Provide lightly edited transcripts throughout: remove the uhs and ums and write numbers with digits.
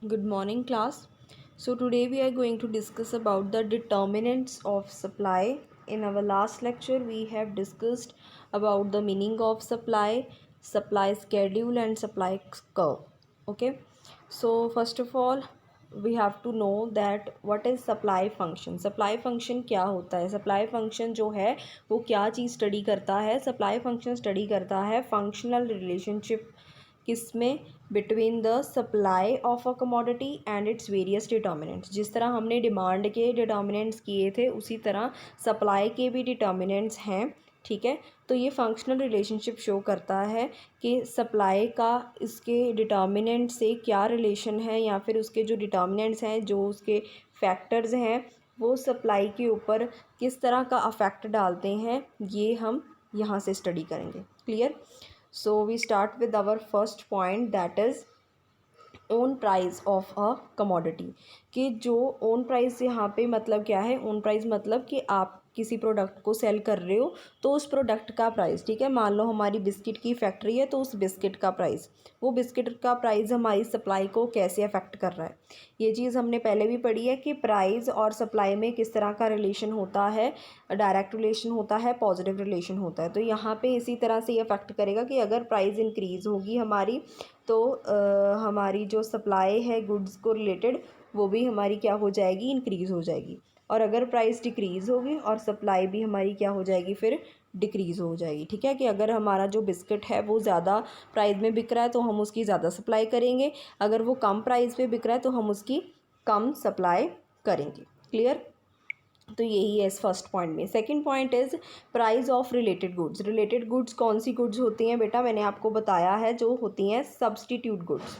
Good morning, class. So today we are going to discuss about the determinants of supply. In our last lecture we have discussed about the meaning of supply, supply schedule and supply curve. Okay. So first of all we have to know that what is supply function. Supply function क्या होता है? supply function जो है वो क्या चीज़ study करता है? supply function study करता है functional relationship किसमें between the supply of a commodity and its various determinants. जिस तरह हमने डिमांड के डिटर्मिनेंट्स किए थे उसी तरह सप्लाई के भी डिटर्मिनेंट्स हैं। ठीक है, तो ये फंक्शनल रिलेशनशिप शो करता है कि सप्लाई का इसके डिटर्मिनेंट से क्या रिलेशन है, या फिर उसके जो डिटर्मिनेंट्स हैं, जो उसके फैक्टर्स हैं, वो सप्लाई के ऊपर किस तरह का अफेक्ट डालते हैं, ये हम यहाँ से स्टडी करेंगे। Clear? So we start with our first point, that is own price of a commodity. कि जो ओन प्राइस यहाँ पे मतलब क्या है? ओन प्राइस मतलब कि आप किसी प्रोडक्ट को सेल कर रहे हो तो उस प्रोडक्ट का प्राइस, ठीक है, मान लो हमारी बिस्किट की फैक्ट्री है तो उस बिस्किट का प्राइस, वो बिस्किट का प्राइस हमारी सप्लाई को कैसे अफेक्ट कर रहा है। ये चीज़ हमने पहले भी पढ़ी है कि प्राइस और सप्लाई में किस तरह का रिलेशन होता है, डायरेक्ट रिलेशन होता है, पॉजिटिव रिलेशन होता है। तो यहाँ पे इसी तरह से ये अफेक्ट करेगा कि अगर प्राइस इंक्रीज़ होगी हमारी तो हमारी जो सप्लाई है गुड्स को रिलेटेड वो भी हमारी क्या हो जाएगी? इंक्रीज़ हो जाएगी। और अगर प्राइस डिक्रीज़ होगी और सप्लाई भी हमारी क्या हो जाएगी? फिर डिक्रीज़ हो जाएगी। ठीक है, कि अगर हमारा जो बिस्किट है वो ज़्यादा प्राइस में बिक रहा है तो हम उसकी ज़्यादा सप्लाई करेंगे, अगर वो कम प्राइस पे बिक रहा है तो हम उसकी कम सप्लाई करेंगे। क्लियर? तो यही है इस फर्स्ट पॉइंट में। Second point is price of related goods. Related goods कौन सी गुड्स होती हैं बेटा? मैंने आपको बताया है, जो होती हैं सब्सटीट्यूट गुड्स।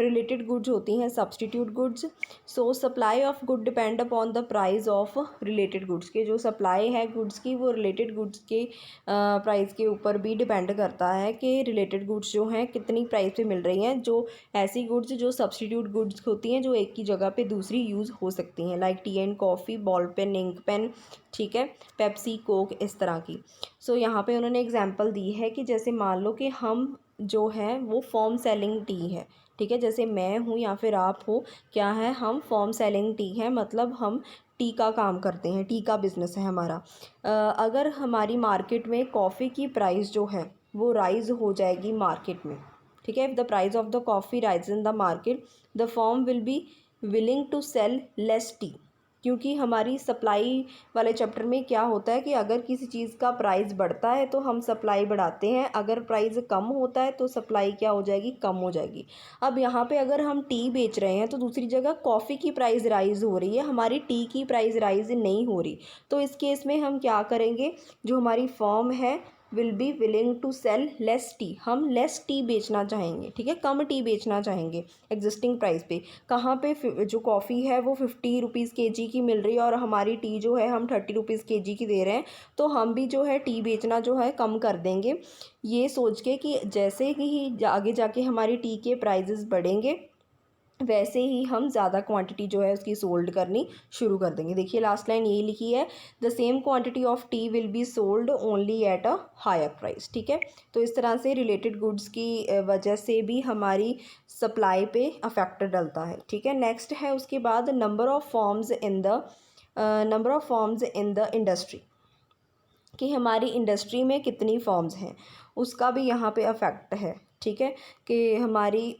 रिलेटेड गुड्स होती हैं substitute goods. So supply of good depend upon the price of related goods. के जो सप्लाई है गुड्स की वो रिलेटेड गुड्स के प्राइस के ऊपर भी डिपेंड करता है कि रिलेटेड गुड्स जो हैं कितनी प्राइस पे मिल रही हैं। जो ऐसी गुड्स जो सब्सटीट्यूट गुड्स होती हैं जो एक की जगह पे दूसरी यूज़ हो सकती हैं, like tea and coffee, ball pen, ink pen, ठीक है, पेप्सी, कोक, इस तरह की। सो यहाँ पे उन्होंने एग्जांपल दी है कि जैसे मान लो कि हम जो है वो फॉर्म सेलिंग टी है, ठीक है, जैसे मैं हूँ या फिर आप हो, क्या है, हम फॉर्म सेलिंग टी है, मतलब हम टी का काम करते हैं, टी का बिज़नेस है हमारा। अगर हमारी मार्केट में कॉफ़ी की प्राइस जो है वो राइज़ हो जाएगी मार्केट में, ठीक है, if the price of the coffee rise in the market the firm will be willing to sell less tea. क्योंकि हमारी सप्लाई वाले चैप्टर में क्या होता है कि अगर किसी चीज़ का प्राइस बढ़ता है तो हम सप्लाई बढ़ाते हैं, अगर प्राइस कम होता है तो सप्लाई क्या हो जाएगी? कम हो जाएगी। अब यहाँ पे अगर हम टी बेच रहे हैं तो दूसरी जगह कॉफ़ी की प्राइस राइज़ हो रही है, हमारी टी की प्राइस राइज़ नहीं हो रही, तो इस केस में हम क्या करेंगे? जो हमारी फर्म है will be willing to sell less tea, हम लेस टी बेचना चाहेंगे, ठीक है, कम टी बेचना चाहेंगे एग्जिस्टिंग प्राइस पे। कहाँ पे? जो कॉफ़ी है वो 50 रुपीज़ केजी की मिल रही है और हमारी टी जो है हम 30 रुपीज़ केजी की दे रहे हैं, तो हम भी जो है टी बेचना जो है कम कर देंगे, ये सोच के कि जैसे ही आगे जाके हमारी टी के प्राइजेस बढ़ेंगे वैसे ही हम ज़्यादा क्वांटिटी जो है उसकी सोल्ड करनी शुरू कर देंगे। देखिए लास्ट लाइन यही लिखी है, the same quantity of tea will be sold only at a higher price. ठीक है, तो इस तरह से रिलेटेड गुड्स की वजह से भी हमारी सप्लाई पे अफेक्ट डलता है। ठीक है, नेक्स्ट है उसके बाद number of forms in the industry, कि हमारी इंडस्ट्री में कितनी फॉर्म्स हैं उसका भी यहाँ पे अफेक्ट है। ठीक है, कि हमारी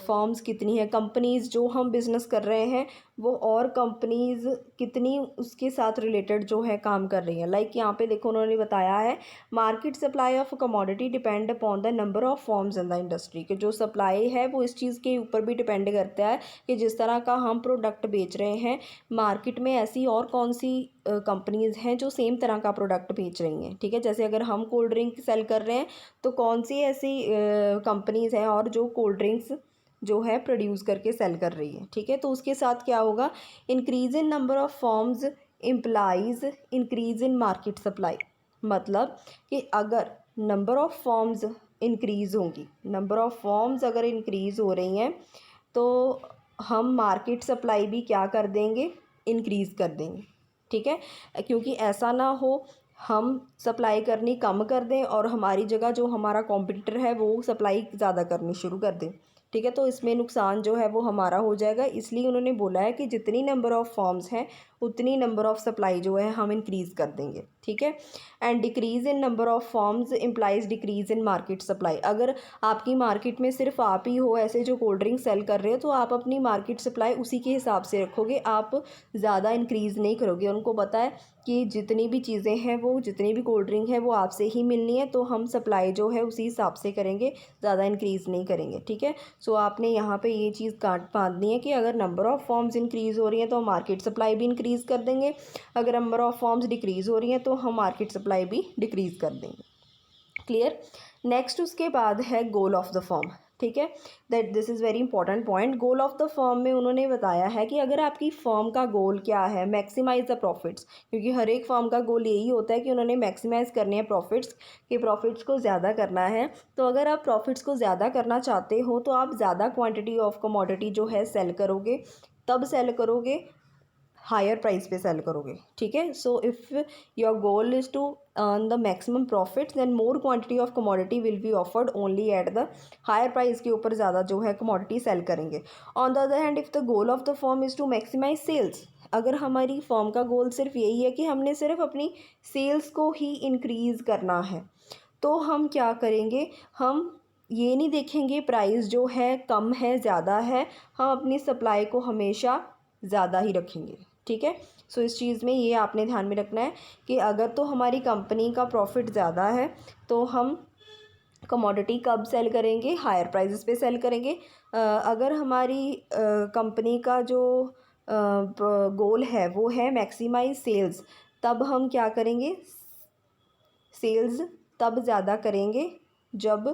फॉर्म्स कितनी है, कंपनीज़ जो हम बिज़नेस कर रहे हैं वो और कंपनीज़ कितनी उसके साथ रिलेटेड जो है काम कर रही हैं। लाइक यहाँ पे देखो उन्होंने बताया है market supply of commodity depend upon the number of forms in the industry, कि जो सप्लाई है वो इस चीज़ के ऊपर भी डिपेंड करता है कि जिस तरह का हम प्रोडक्ट बेच रहे हैं मार्केट में ऐसी और कौन सी कंपनीज़ हैं जो सेम तरह का प्रोडक्ट बेच रही हैं। ठीक है, जैसे अगर हम कोल्ड ड्रिंक सेल कर रहे हैं तो कौन सी ऐसी कंपनीज़ हैं और जो कोल्ड ड्रिंक्स जो है प्रोड्यूस करके सेल कर रही है। ठीक है, तो उसके साथ क्या होगा? Increase in number of forms implies increase in market supply, मतलब कि अगर नंबर ऑफ़ फॉर्म्स इंक्रीज़ होंगी, नंबर ऑफ़ फॉर्म्स अगर इंक्रीज़ हो रही हैं तो हम मार्केट सप्लाई भी क्या कर देंगे? इंक्रीज़ कर देंगे। ठीक है, क्योंकि ऐसा ना हो हम सप्लाई करनी कम कर दें और हमारी जगह जो हमारा कॉम्पिटिटर है वो सप्लाई ज़्यादा करनी शुरू कर दें। ठीक है। तो इसमें नुकसान जो है वो हमारा हो जाएगा, इसलिए उन्होंने बोला है कि जितनी नंबर ऑफ़ फॉर्म्स हैं उतनी नंबर ऑफ़ सप्लाई जो है हम इंक्रीज़ कर देंगे, ठीक है। And decrease in number of forms implies decrease in market supply. अगर आपकी मार्केट में सिर्फ आप ही हो ऐसे जो कोल्ड ड्रिंक सेल कर रहे हो, तो आप अपनी मार्केट सप्लाई उसी के हिसाब से रखोगे, आप ज़्यादा इंक्रीज़ नहीं करोगे। उनको पता है कि जितनी भी चीज़ें हैं वो, जितनी भी कोल्ड ड्रिंक है वो आपसे ही मिलनी है, तो हम सप्लाई जो है उसी हिसाब से करेंगे, ज़्यादा इंक्रीज़ नहीं करेंगे, ठीक है। सो आपने यहाँ पे ये चीज़ बांधनी है कि अगर नंबर ऑफ़ फॉर्म्स इंक्रीज़ हो रही हैं तो हम मार्केट सप्लाई भी इंक्रीज़ कर देंगे, अगर नंबर ऑफ़ फॉर्म्स डिक्रीज़ हो रही हैं तो हम मार्केट सप्लाई भी डिक्रीज़ कर देंगे। क्लियर। नेक्स्ट उसके बाद है गोल ऑफ द फर्म, ठीक है। That this is very important point. Goal of the firm में उन्होंने बताया है कि अगर आपकी फर्म का गोल क्या है, मैक्सिमाइज द प्रॉफिट्स, क्योंकि हर एक फर्म का गोल यही होता है कि उन्होंने मैक्सिमाइज करने हैं प्रॉफिट्स, कि प्रॉफिट्स को ज़्यादा करना है। तो अगर आप प्रॉफिट्स को ज़्यादा करना चाहते हो तो आप ज़्यादा क्वान्टिटी ऑफ कमोडिटी जो है सेल करोगे, तब सेल करोगे, हायर प्राइस पे सेल करोगे, ठीक है। So if your goal is to earn the maximum profits, then more quantity of commodity will be offered only at the higher price के ऊपर ज़्यादा जो है कमोडिटी सेल करेंगे। On the other hand, if the goal of the firm is to maximize sales, अगर हमारी firm का गोल सिर्फ यही है कि हमने सिर्फ अपनी सेल्स को ही इंक्रीज़ करना है, तो हम क्या करेंगे, हम ये नहीं देखेंगे प्राइस जो है कम है ज़्यादा है, हम अपनी सप्लाई को हमेशा ज़्यादा ही रखेंगे, ठीक है। सो इस चीज़ में ये आपने ध्यान में रखना है कि अगर तो हमारी कंपनी का प्रॉफिट ज़्यादा है तो हम कमोडिटी कब सेल करेंगे, हायर प्राइसेस पे सेल करेंगे। अगर हमारी कंपनी का जो गोल है वो है मैक्सिमाइज सेल्स, तब हम क्या करेंगे, सेल्स तब ज़्यादा करेंगे जब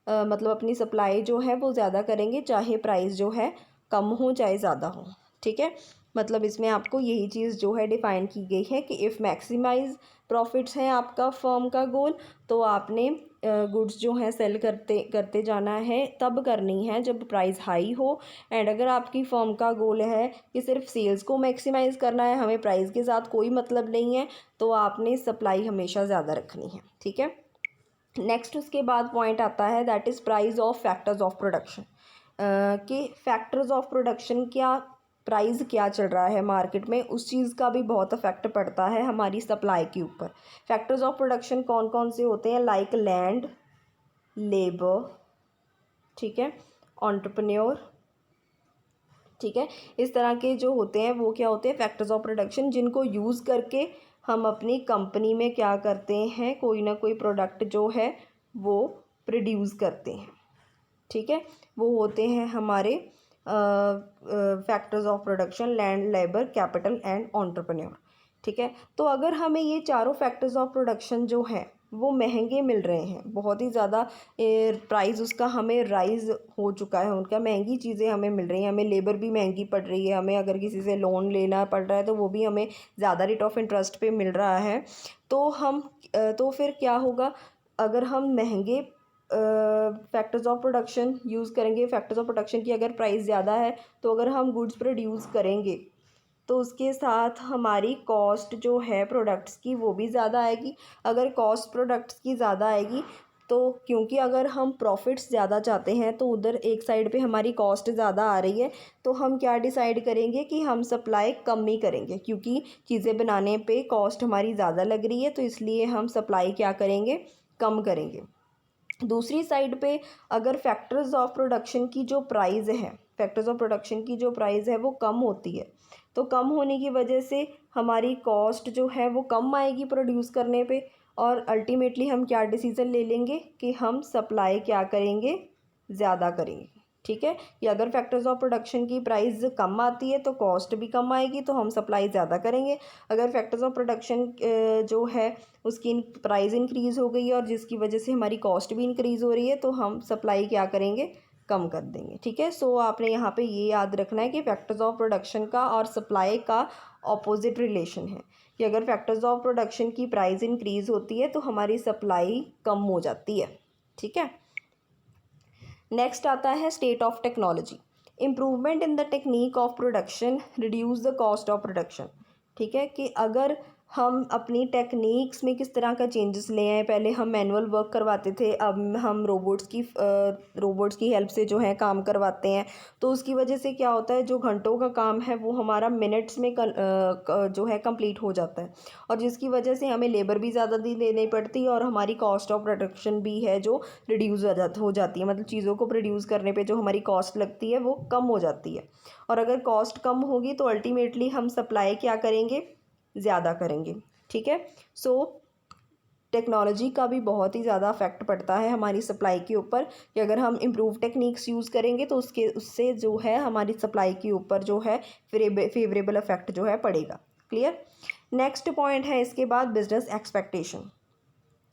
मतलब अपनी सप्लाई जो है वो ज़्यादा करेंगे, चाहे प्राइस जो है कम हो चाहे ज़्यादा हो, ठीक है। मतलब इसमें आपको यही चीज़ जो है डिफ़ाइन की गई है कि इफ़ मैक्सिमाइज़ प्रॉफिट्स हैं आपका फर्म का गोल, तो आपने गुड्स जो हैं सेल करते करते जाना है, तब करनी है जब प्राइस हाई हो। एंड अगर आपकी फर्म का गोल है कि सिर्फ सेल्स को मैक्सिमाइज़ करना है, हमें प्राइस के साथ कोई मतलब नहीं है, तो आपने सप्लाई हमेशा ज़्यादा रखनी है, ठीक है। नेक्स्ट उसके बाद पॉइंट आता है that is price of factors of production, कि फैक्टर्स ऑफ प्रोडक्शन क्या, प्राइस क्या चल रहा है मार्केट में, उस चीज़ का भी बहुत इफेक्ट पड़ता है हमारी सप्लाई के ऊपर। फैक्टर्स ऑफ प्रोडक्शन कौन कौन से होते हैं, लाइक लैंड, लेबर, ठीक है, एंटरप्रेन्योर, ठीक है। इस तरह के जो होते हैं वो क्या होते हैं, फैक्टर्स ऑफ प्रोडक्शन, जिनको यूज़ करके हम अपनी कंपनी में क्या करते हैं, कोई ना कोई प्रोडक्ट जो है वो प्रोड्यूस करते हैं, ठीक है। वो होते हैं हमारे factors of production, land, labour, capital and entrepreneur, ठीक है। तो अगर हमें ये चारों फैक्टर्स ऑफ प्रोडक्शन जो हैं वो महंगे मिल रहे हैं, बहुत ही ज़्यादा प्राइस उसका हमें राइज़ हो चुका है, उनका महंगी चीज़ें हमें मिल रही हैं, हमें लेबर भी महंगी पड़ रही है, हमें अगर किसी से लोन लेना पड़ रहा है तो वो भी हमें ज़्यादा रेट ऑफ इंटरेस्ट पे मिल रहा है, तो हम तो फिर क्या होगा, अगर हम महंगे फैक्टर्स ऑफ प्रोडक्शन यूज़ करेंगे, फैक्टर्स ऑफ प्रोडक्शन की अगर प्राइस ज़्यादा है, तो अगर हम गुड्स प्रोड्यूस करेंगे तो उसके साथ हमारी कॉस्ट जो है प्रोडक्ट्स की वो भी ज़्यादा आएगी। अगर कॉस्ट प्रोडक्ट्स की ज़्यादा आएगी तो, क्योंकि अगर हम प्रॉफिट्स ज़्यादा चाहते हैं तो उधर एक साइड पे हमारी कॉस्ट ज़्यादा आ रही है, तो हम क्या डिसाइड करेंगे कि हम सप्लाई कम ही करेंगे, क्योंकि चीज़ें बनाने पे कॉस्ट हमारी ज़्यादा लग रही है, तो इसलिए हम सप्लाई क्या करेंगे, कम करेंगे। दूसरी साइड पे अगर फैक्टर्स ऑफ प्रोडक्शन की जो प्राइस है, फैक्टर्स ऑफ प्रोडक्शन की जो प्राइस है वो कम होती है, तो कम होने की वजह से हमारी कॉस्ट जो है वो कम आएगी प्रोड्यूस करने पे, और अल्टीमेटली हम क्या डिसीज़न ले लेंगे कि हम सप्लाई क्या करेंगे, ज़्यादा करेंगे, ठीक है। या अगर फैक्टर्स ऑफ प्रोडक्शन की प्राइस कम आती है तो कॉस्ट भी कम आएगी, तो हम सप्लाई ज़्यादा करेंगे। अगर फैक्टर्स ऑफ प्रोडक्शन जो है उसकी प्राइस इंक्रीज़ हो गई है और जिसकी वजह से हमारी कॉस्ट भी इंक्रीज़ हो रही है, तो हम सप्लाई क्या करेंगे, कम कर देंगे, ठीक है। सो आपने यहाँ पे ये याद रखना है कि फैक्टर्स ऑफ प्रोडक्शन का और सप्लाई का ऑपोजिट रिलेशन है, कि अगर फैक्टर्स ऑफ प्रोडक्शन की प्राइस इंक्रीज़ होती है तो हमारी सप्लाई कम हो जाती है, ठीक है। नेक्स्ट आता है state of technology, improvement in the technique of production reduce the cost of production, ठीक है। कि अगर हम अपनी टेक्निक्स में किस तरह का चेंजेस ले आए। पहले हम मैनुअल वर्क करवाते थे, अब हम रोबोट्स की हेल्प से जो है काम करवाते हैं। तो उसकी वजह से क्या होता है, जो घंटों का काम है वो हमारा मिनट्स में जो है कंप्लीट हो जाता है, और जिसकी वजह से हमें लेबर भी ज़्यादा देनी पड़ती है और हमारी कॉस्ट ऑफ प्रोडक्शन भी है जो रिड्यूस हो जाती है। मतलब चीज़ों को प्रोड्यूस करने पे जो हमारी कॉस्ट लगती है वो कम हो जाती है, और अगर कॉस्ट कम होगी तो अल्टीमेटली हम सप्लाई क्या करेंगे, ज़्यादा करेंगे। ठीक है। सो टेक्नोलॉजी का भी बहुत ही ज़्यादा अफेक्ट पड़ता है हमारी सप्लाई के ऊपर, कि अगर हम इम्प्रूव टेक्निक्स यूज़ करेंगे तो उससे जो है हमारी सप्लाई के ऊपर जो है फेवरेबल इफेक्ट जो है पड़ेगा। क्लियर। नेक्स्ट पॉइंट है इसके बाद बिजनेस एक्सपेक्टेशन।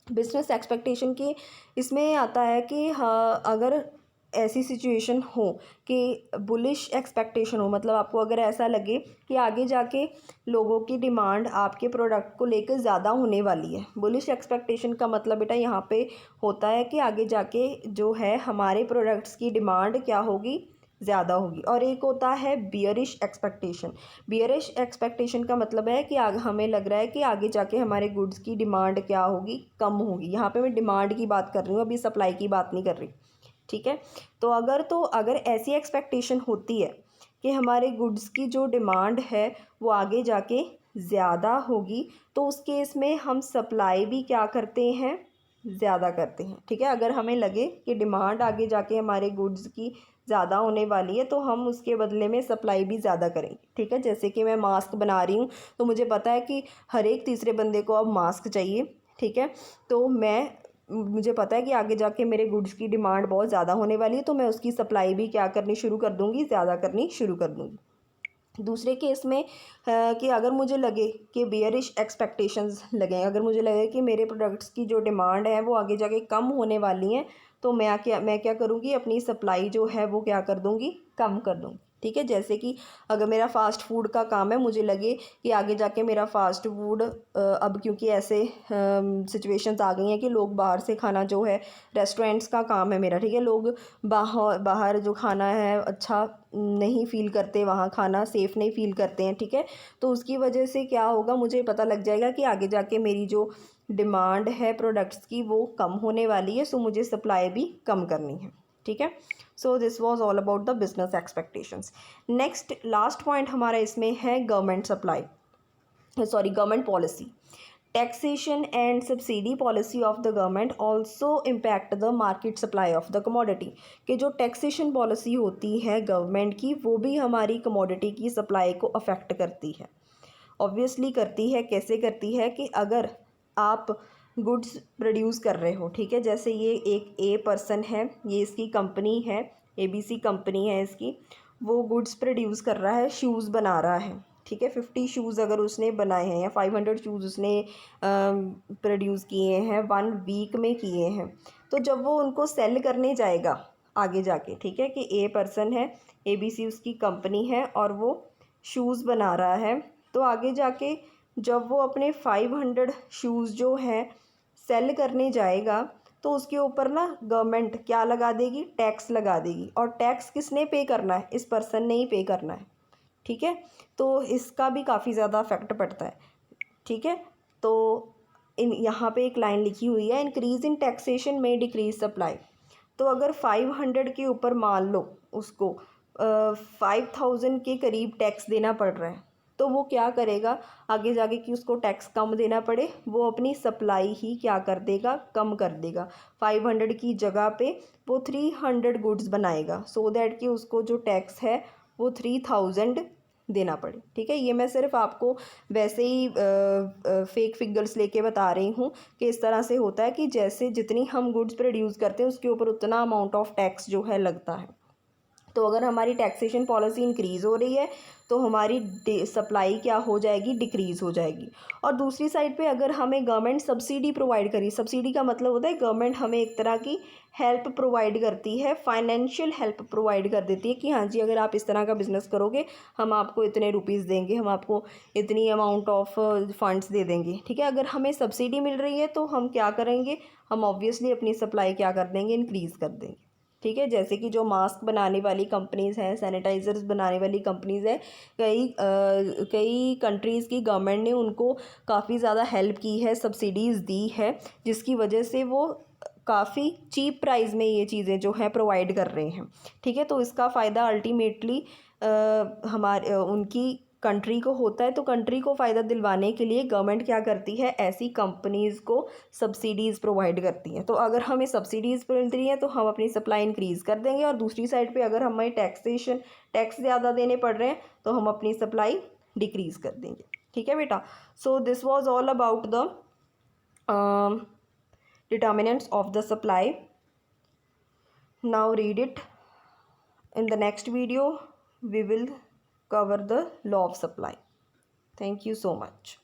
बिजनेस एक्सपेक्टेशन के इसमें आता है कि हाँ, अगर ऐसी सिचुएशन हो कि बुलिश एक्सपेक्टेशन हो, मतलब आपको अगर ऐसा लगे कि आगे जाके लोगों की डिमांड आपके प्रोडक्ट को लेकर ज़्यादा होने वाली है। बुलिश एक्सपेक्टेशन का मतलब बेटा यहाँ पे होता है कि आगे जाके जो है हमारे प्रोडक्ट्स की डिमांड क्या होगी, ज़्यादा होगी। और एक होता है बियरिश एक्सपेक्टेशन। बियरिश एक्सपेक्टेशन का मतलब है कि हमें लग रहा है कि आगे जाके हमारे गुड्स की डिमांड क्या होगी, कम होगी। यहाँ पे मैं डिमांड की बात कर रही हूँ, अभी सप्लाई की बात नहीं कर रही। ठीक है। तो अगर ऐसी एक्सपेक्टेशन होती है कि हमारे गुड्स की जो डिमांड है वो आगे जाके ज़्यादा होगी, तो उस केस में हम सप्लाई भी क्या करते हैं, ज़्यादा करते हैं। ठीक है। अगर हमें लगे कि डिमांड आगे जाके हमारे गुड्स की ज़्यादा होने वाली है तो हम उसके बदले में सप्लाई भी ज़्यादा करेंगे। ठीक है। जैसे कि मैं मास्क बना रही हूँ, तो मुझे पता है कि हर एक तीसरे बंदे को अब मास्क चाहिए। ठीक है। तो मुझे पता है कि आगे जाके मेरे गुड्स की डिमांड बहुत ज़्यादा होने वाली है, तो मैं उसकी सप्लाई भी क्या करनी शुरू कर दूँगी, ज़्यादा करनी शुरू कर दूँगी। दूसरे केस में कि अगर मुझे लगे कि बियरिश एक्सपेक्टेशंस लगें, अगर मुझे लगे कि मेरे प्रोडक्ट्स की जो डिमांड है वो आगे जाके कम होने वाली हैं, तो मैं क्या करूँगी, अपनी सप्लाई जो है वो क्या कर दूँगी, कम कर दूँगी। ठीक है। जैसे कि अगर मेरा फ़ास्ट फूड का काम है, मुझे लगे कि आगे जाके मेरा फ़ास्ट फूड अब क्योंकि ऐसे सिचुएशंस आ गई हैं कि लोग बाहर से खाना जो है, रेस्टोरेंट्स का काम है मेरा। ठीक है। लोग बाहर जो खाना है अच्छा नहीं फ़ील करते, वहाँ खाना सेफ़ नहीं फ़ील करते हैं। ठीक है। तो उसकी वजह से क्या होगा, मुझे पता लग जाएगा कि आगे जाके मेरी जो डिमांड है प्रोडक्ट्स की वो कम होने वाली है, सो मुझे सप्लाई भी कम करनी है। ठीक है। So this was all about the business expectations. Next last point हमारा इसमें है government policy. Taxation and subsidy policy of the government also impact the market supply of the commodity। कि जो टैक्सेशन पॉलिसी होती है गवर्नमेंट की, वो भी हमारी कमोडिटी की सप्लाई को अफेक्ट करती है। ऑब्वियसली करती है। कैसे करती है कि अगर आप गुड्स प्रोड्यूस कर रहे हो, ठीक है, जैसे ये एक ए पर्सन है, ये इसकी कंपनी है, ABC कंपनी है इसकी, वो गुड्स प्रोड्यूस कर रहा है, शूज़ बना रहा है। ठीक है। 50 शूज़ अगर उसने बनाए हैं या 500 शूज़ उसने प्रोड्यूस किए हैं, 1 वीक में किए हैं, तो जब वो उनको सेल करने जाएगा आगे जाके, ठीक है, कि ए पर्सन है, ABC उसकी कंपनी है और वो शूज़ बना रहा है, तो आगे जाके जब वो अपने 500 शूज़ जो हैं सेल करने जाएगा, तो उसके ऊपर ना गवर्नमेंट क्या लगा देगी, टैक्स लगा देगी। और टैक्स किसने पे करना है, इस पर्सन ने ही पे करना है। ठीक है। तो इसका भी काफ़ी ज़्यादा इफेक्ट पड़ता है। ठीक है। तो यहाँ पे एक लाइन लिखी हुई है, इंक्रीज इन टैक्सेशन में डिक्रीज सप्लाई। तो अगर 500 के ऊपर मान लो उसको 5000 के करीब टैक्स देना पड़ रहा है, तो वो क्या करेगा आगे जाके कि उसको टैक्स कम देना पड़े, वो अपनी सप्लाई ही क्या कर देगा, कम कर देगा। 500 की जगह पे वो 300 गुड्स बनाएगा, सो दैट कि उसको जो टैक्स है वो 3000 देना पड़े। ठीक है। ये मैं सिर्फ आपको वैसे ही फेक फिगर्स लेके बता रही हूँ कि इस तरह से होता है कि जैसे जितनी हम गुड्स प्रोड्यूस करते हैं उसके ऊपर उतना अमाउंट ऑफ टैक्स जो है लगता है। तो अगर हमारी टैक्सेशन पॉलिसी इंक्रीज़ हो रही है तो हमारी सप्लाई क्या हो जाएगी, डिक्रीज़ हो जाएगी। और दूसरी साइड पे अगर हमें गवर्नमेंट सब्सिडी प्रोवाइड करी, सब्सिडी का मतलब होता है गवर्नमेंट हमें एक तरह की हेल्प प्रोवाइड करती है, फाइनेंशियल हेल्प प्रोवाइड कर देती है कि हाँ जी अगर आप इस तरह का बिज़नेस करोगे हम आपको इतने रुपीज़ देंगे, हम आपको इतनी अमाउंट ऑफ फंड्स दे देंगे। ठीक है। अगर हमें सब्सिडी मिल रही है तो हम क्या करेंगे, हम ऑब्वियसली अपनी सप्लाई क्या कर देंगे, इंक्रीज़ कर देंगे। ठीक है। जैसे कि जो मास्क बनाने वाली कंपनीज़ हैं, सैनिटाइज़र्स बनाने वाली कंपनीज़ हैं, कई कंट्रीज़ की गवर्नमेंट ने उनको काफ़ी ज़्यादा हेल्प की है, सब्सिडीज़ दी है, जिसकी वजह से वो काफ़ी चीप प्राइस में ये चीज़ें जो है प्रोवाइड कर रहे हैं। ठीक है। तो इसका फ़ायदा अल्टीमेटली हमारे उनकी कंट्री को होता है। तो कंट्री को फ़ायदा दिलवाने के लिए गवर्नमेंट क्या करती है, ऐसी कंपनीज़ को सब्सिडीज़ प्रोवाइड करती हैं। तो अगर हमें सब्सिडीज़ मिल रही हैं तो हम अपनी सप्लाई इंक्रीज़ कर देंगे, और दूसरी साइड पे अगर हमें टैक्स ज़्यादा देने पड़ रहे हैं तो हम अपनी सप्लाई डिक्रीज़ कर देंगे। ठीक है बेटा। So this was all about the determinants of the supply. Now read it. In the next video we will cover the law of supply. Thank you so much.